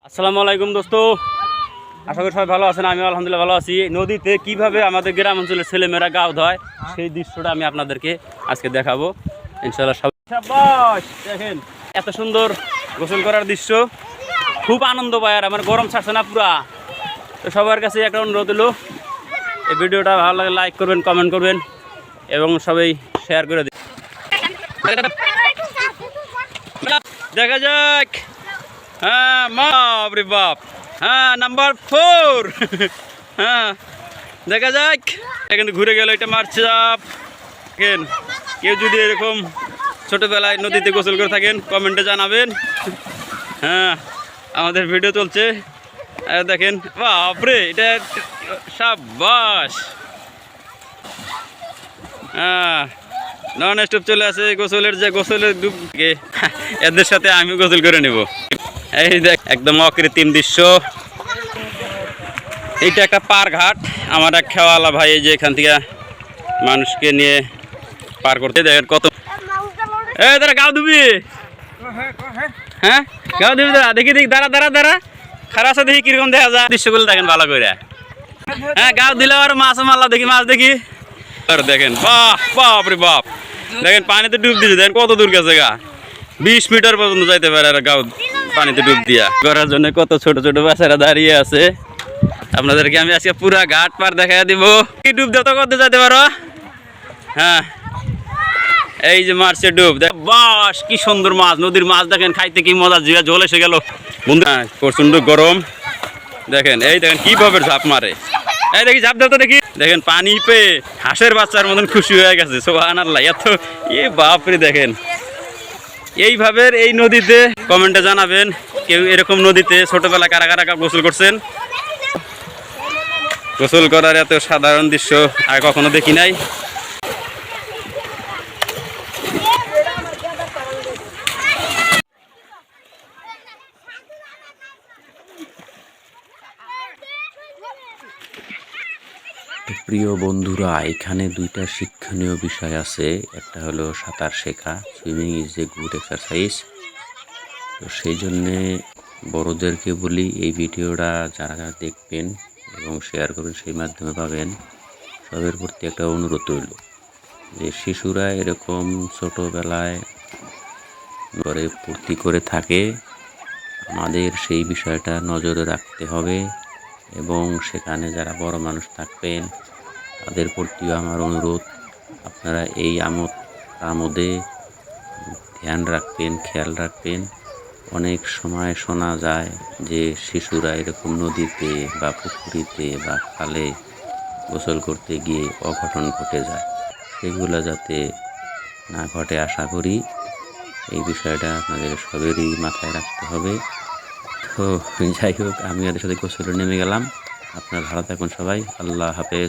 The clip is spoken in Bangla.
আসসালামু আলাইকুম দোস্ত, আশা করি সবাই ভালো আছেন। আমি আলহামদুলিল্লাহ ভালো আছি। নদীতে কিভাবে আমাদের গ্রাম অঞ্চলের ছেলেমেয়েরা গাও ধয় সেই দৃশ্যটা আমি আপনাদেরকে আজকে দেখাবো ইনশাআল্লাহ। শাবাশ, দেখেন এত সুন্দর গোসল করার দৃশ্য, খুব আনন্দ পায়। আর আমার গরম ছাড়ছে না পুরা। তো সবার কাছে একটা অনুরোধ হলো, এই ভিডিওটা ভালো লাগে লাইক করবেন, কমেন্ট করবেন এবং সবাই শেয়ার করে দিন। দেখা যাক। হ্যাঁ বাপরে বাপ, হ্যাঁ নাম্বার 4। হ্যাঁ দেখা যাক, কিন্তু ঘুরে গেল এটা মারচাপ। দেখেন, কেউ যদি এরকম ছোটবেলায় নদীতে গোসল করে থাকেন কমেন্টে জানাবেন। হ্যাঁ আমাদের ভিডিও চলছে, দেখেন বাপরে এটা সাবাস। হ্যাঁ নন স্টপ চলে আসে গোসলের, যে গোসলের ডুবকে এদের সাথে আমি গোসল করে নেব। এই দেখ একদম অকৃত্রিম দৃশ্য। এইটা একটা পার ঘাট। আমার এক খেওয়ালা ভাই এই যে এখান থেকে মানুষকে নিয়ে পার করতে, দেখেন কত। এই দাঁড়া, গাও দিবি? হ্যাঁ গাও দিবি? দাঁড়া দেখি, দেখি, দাঁড়া দাঁড়া দাঁড়া, খারাপ আছে দেখি কিরকম দেখা যায়। দৃশ্যগুলো দেখেন ভালো করে। হ্যাঁ গাও দিলে আর মাছ মারলা, দেখি মাছ দেখি। আর দেখেন বাহ বাপরে বাপ, দেখেন পানিতে ডুব দিয়েছে, দেখেন কত দূর গেছে গা, 20 মিটার পর্যন্ত যাইতে পারে। আর গাও পানিতে ডুব দিয়া করার জন্য কত ছোট ছোট বাচ্চারা দাঁড়িয়ে আছে। আপনাদেরকে আমি আজকে পুরা ঘাট পার দেখাই দিব। কি ডুব দেওয়া করতে যেতে পারো? হ্যাঁ এই যে মারছে ডুব, দেখ বাস কি সুন্দর মাছ, নদীর মাছ দেখেন, খাইতে কি মজা, জিয়া জল এসে গেল বন্ধু। হ্যাঁ প্রচন্ড গরম, দেখেন এই দেখেন কিভাবে ঝাঁপ মারে। এই দেখি ঝাঁপ দাও তো দেখি, দেখেন পানি পেয়ে হাঁসের বাচ্চার মতন খুশি হয়ে গেছে। সুবহানাল্লাহ, এত এ বাপরে। দেখেন এইভাবে এই নদীতে কমেন্টে জানাবেন, কেউ এরকম নদীতে ছোটবেলা কারা কারা গোসল করছেন। গোসল করার এত সাধারণ দৃশ্য আর কখনো দেখি নাই। প্রিয় বন্ধুরা, এখানে দুইটা শিক্ষণীয় বিষয় আছে। একটা হলো সাঁতার শেখা, swimming is a good exercise. তো সেই জন্যে বড়োদেরকে বলি, এই ভিডিওটা যারা যারা দেখবেন এবং শেয়ার করবেন সেই মাধ্যমে পাবেন, সবের প্রতি একটা অনুরোধ রইল যে শিশুরা এরকম ছোটোবেলায় ঘরে ভর্তি করে থাকে, আমাদের সেই বিষয়টা নজরে রাখতে হবে। এবং সেখানে যারা বড় মানুষ থাকবেন তাদের প্রতিও আমার অনুরোধ, আপনারা এই আমোদে ধ্যান রাখবেন, খেয়াল রাখবেন। অনেক সময় শোনা যায় যে শিশুরা এরকম নদীতে বা পুকুরিতে বা খালে গোসল করতে গিয়ে অঘটন ঘটে যায়, সেগুলো যাতে না ঘটে আশা করি। এই বিষয়টা আপনাদের সবেরই মাথায় রাখতে হবে। তো যাই হোক, আমি ওদের সাথে গোসলে নেমে গেলাম। আপনারা ভালো থাকুন সবাই, আল্লাহ হাফেজ।